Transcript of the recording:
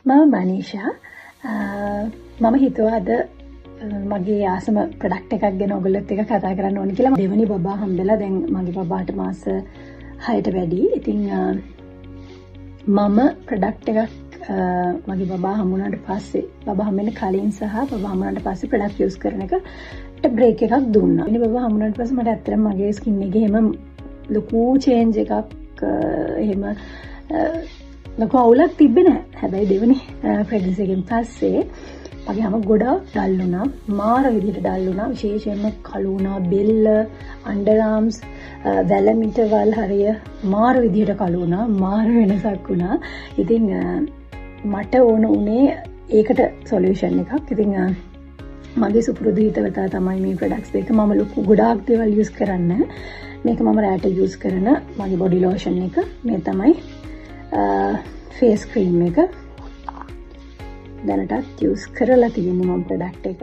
මම මනීෂා මම හිතුවා අද මගේ ආසම ප්‍රොඩක්ට් එකක් ගැන ඔයගොල්ලොත් එක්ක කතා කරන්න ඕනේ කියලා. දෙවනි බබා හම්බෙලා දැන් මගේ බබාට මාස 6ට වැඩි. ඉතින් මම ප්‍රොඩක්ට් එකක් මගේ බබා හම්බුනාට පස්සේ බබා හම්බෙන්න කලින් සහ බබා හම්බුනාට පස්සේ ප්‍රොඩක්ට් යූස් කරන එකට බ්‍රේක් එකක් දුන්නා. ඉතින් බබා හම්බුනාට පස්සේ මට ඇත්තටම මගේ ස්කින් එකේ එහෙම ලොකු චේන්ජ් එකක් එහෙම ලොකු අවුලක් තිබ්බේ නැහැ. හැබැයි දෙවෙනි ප්‍රෙග්නන්සි එකෙන් පස්සේ මගේ හැම ගොඩක් ඩල් වුණා. මාර විදිහට ඩල් වුණා. විශේෂයෙන්ම කළු වුණා. බෙල්ල, අන්ඩර් ආම්ස්, වැලමිටවල් හරිය මාර විදිහට කළු වුණා. මාර වෙනසක් වුණා. ඉතින් මට ඕන උනේ ඒකට සොලියුෂන් එකක්. ඉතින් මගේ සුපුරුදු හිතවතා තමයි මේ ප්‍රොඩක්ට්ස් දෙක. මම ලොකු ගොඩාක් දේවල් යූස් කරන්නේ. මේක මම රැට යූස් කරන මගේ බොඩි ලෝෂන් එක. මේ තමයි ෆේස් ක්‍රීම් එක. දැනටත් යූස් කරලා තියෙන්නේ මම ප්‍රොඩක්ට් එක.